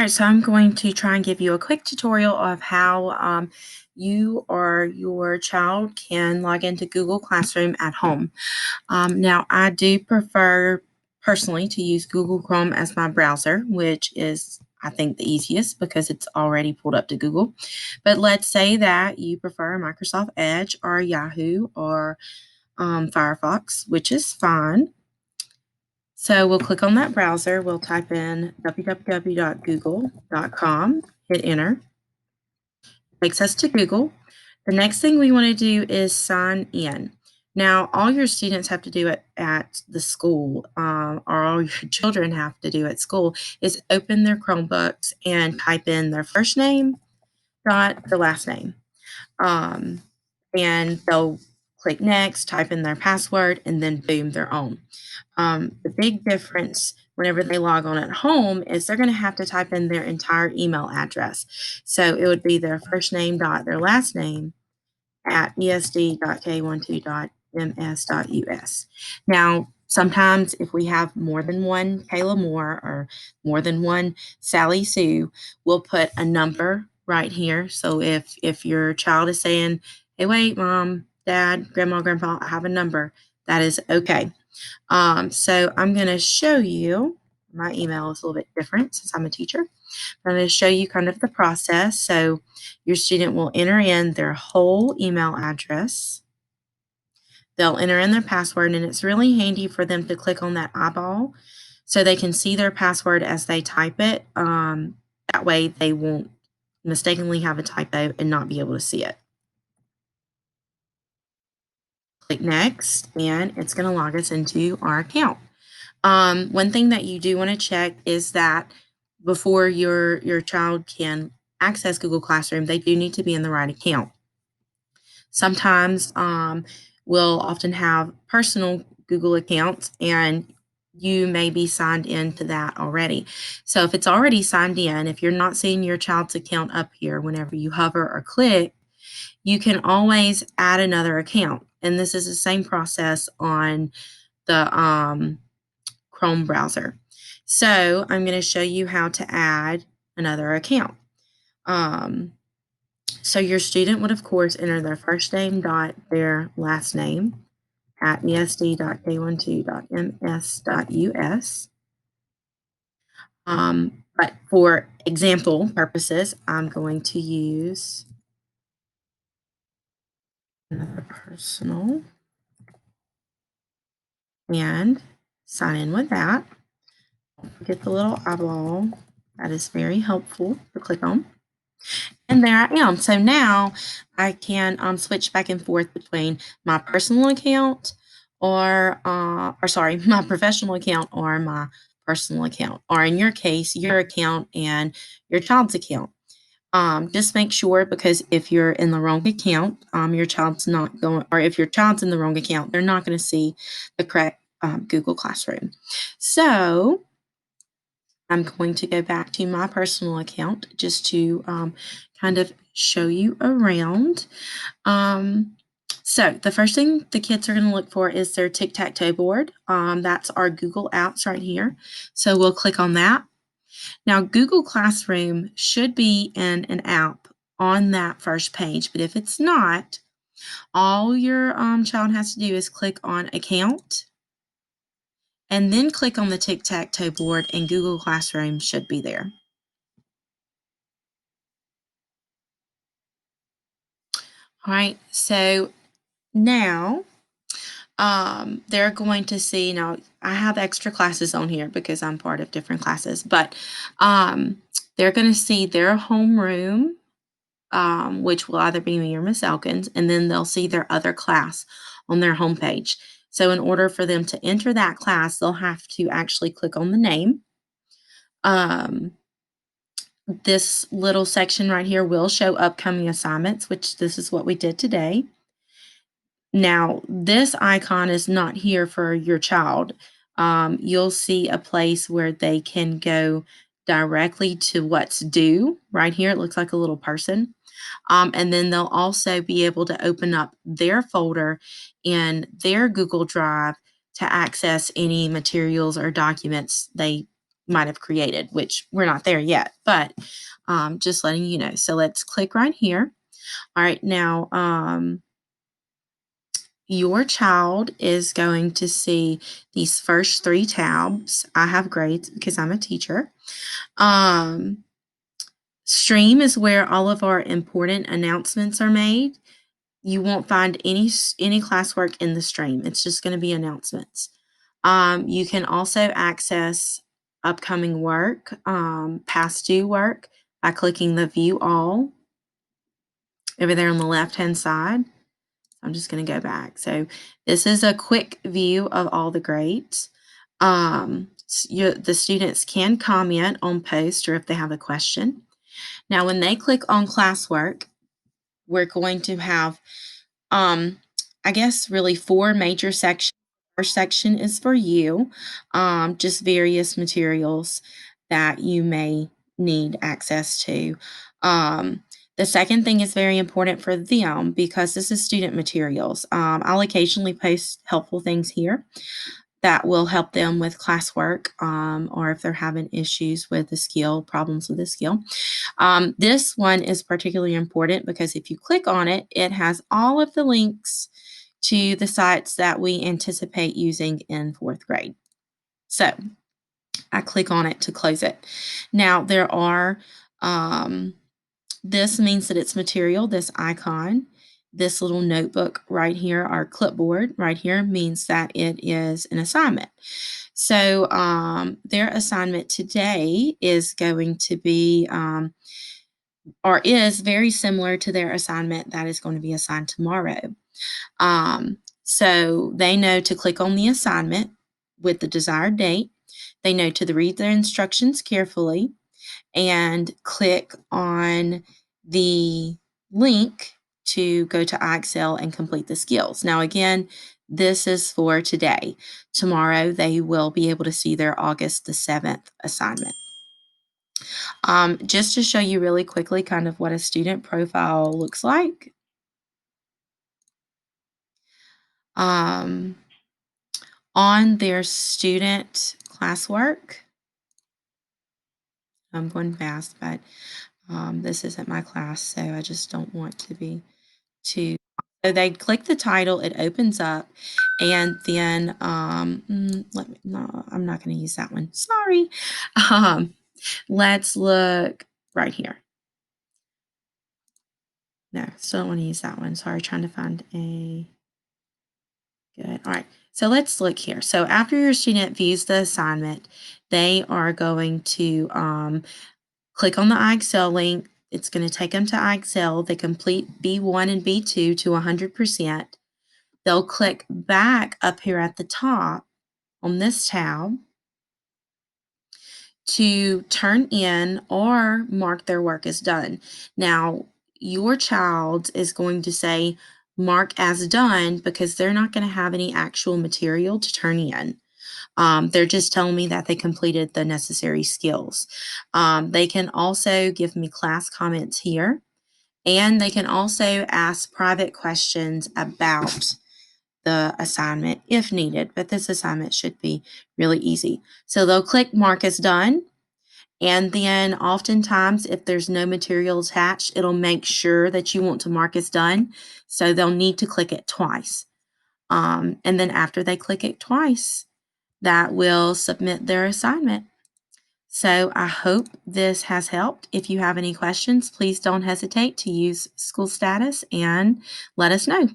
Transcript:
right, so I'm going to try and give you a quick tutorial of how you or your child can log into Google Classroom at home. Now, I do prefer personally to use Google Chrome as my browser, which is, I think, the easiest because it's already pulled up to Google. But let's say that you prefer Microsoft Edge or Yahoo or Firefox, which is fine. So we'll click on that browser. We'll type in www.google.com, hit enter. Takes us to Google. The next thing we want to do is sign in. Now, all your students have to do it at the school, or all your children have to do at school, is open their Chromebooks and type in their first name dot their last name. And they'll click next, type in their password, and then boom, they're on. The big difference whenever they log on at home is they're going to have to type in their entire email address. So it would be their first name dot their last name at esd.k12.ms.us. Now, sometimes if we have more than one Kayla Moore or more than one Sally Sue, we'll put a number right here. So if your child is saying, hey, wait, mom, dad, grandma, grandpa, I have a number, that is okay. So I'm going to show you, my email is a little bit different since I'm a teacher. I'm going to show you kind of the process. So your student will enter in their whole email address. They'll enter in their password, and it's really handy for them to click on that eyeball so they can see their password as they type it. That way they won't mistakenly have a typo and not be able to see it. Click next, and it's going to log us into our account. One thing that you do want to check is that before your child can access Google Classroom, they do need to be in the right account. Sometimes we'll often have personal Google accounts, and you may be signed into that already. So if it's already signed in, if you're not seeing your child's account up here whenever you hover or click, you can always add another account. And this is the same process on the Chrome browser. So I'm going to show you how to add another account. So your student would, of course, enter their first name dot their last name at esd.k12.ms.us. But for example purposes, I'm going to use another personal and sign in with that. Don't forget the little eyeball. That is very helpful to click on. And there I am. So now I can switch back and forth between my personal account or sorry, my professional account or my personal account, or in your case, your account and your child's account. Just make sure, because if you're in the wrong account, your child's not going, or if your child's in the wrong account, they're not going to see the correct Google Classroom. So I'm going to go back to my personal account just to kind of show you around. So the first thing the kids are going to look for is their tic-tac-toe board. That's our Google Apps right here. So we'll click on that. Now, Google Classroom should be in an app on that first page, but if it's not, all your child has to do is click on Account, and then click on the tic-tac-toe board, and Google Classroom should be there. All right, so now they're going to see, now I have extra classes on here because I'm part of different classes, but they're going to see their homeroom, which will either be me or Miss Elkins, and then they'll see their other class on their homepage. So in order for them to enter that class, they'll have to actually click on the name. This little section right here will show upcoming assignments, which this is what we did today. Now, this icon is not here for your child. You'll see a place where they can go directly to what's due. Right here, it looks like a little person. And then they'll also be able to open up their folder in their Google Drive to access any materials or documents they might have created, which we're not there yet, but just letting you know. So let's click right here. All right, now your child is going to see these first 3 tabs. I have grades because I'm a teacher. Stream is where all of our important announcements are made. You won't find any classwork in the stream. It's just going to be announcements. You can also access upcoming work, past due work by clicking the View All over there on the left-hand side. I'm just going to go back. So this is a quick view of all the grades. The students can comment on posts or if they have a question. Now, when they click on classwork, we're going to have, I guess, really 4 major sections. First section is for you, just various materials that you may need access to. The second thing is very important for them because this is student materials. I'll occasionally post helpful things here that will help them with classwork, or if they're having issues with the skill, problems with the skill. This one is particularly important because if you click on it, it has all of the links to the sites that we anticipate using in 4th grade. So I click on it to close it. Now there are, this means that it's material, this icon. This little notebook right here, our clipboard right here, means that it is an assignment. So their assignment today is going to be, or is very similar to their assignment that is going to be assigned tomorrow. So they know to click on the assignment with the desired date. They know to read their instructions carefully and click on the link to go to iExcel and complete the skills. Now, again, this is for today. Tomorrow, they will be able to see their August the 7th assignment. Just to show you really quickly kind of what a student profile looks like. On their student classwork, I'm going fast, but this isn't my class, so I just don't want to be too. So they click the title, it opens up, and then no, I'm not going to use that one. Sorry. Let's look right here. No, still don't want to use that one. Sorry, trying to find a good. All right. So let's look here. So after your student views the assignment, they are going to click on the iExcel link. It's going to take them to iExcel. They complete B1 and B2 to 100%. They'll click back up here at the top on this tab to turn in or mark their work as done. Now, your child is going to say mark as done because they're not going to have any actual material to turn in. They're just telling me that they completed the necessary skills. They can also give me class comments here, and they can also ask private questions about the assignment if needed, but this assignment should be really easy. So they'll click mark as done. And then oftentimes, if there's no material attached, it'll make sure that you want to mark as done. So they'll need to click it twice. And then after they click it twice, that will submit their assignment. So I hope this has helped. If you have any questions, please don't hesitate to use school status and let us know.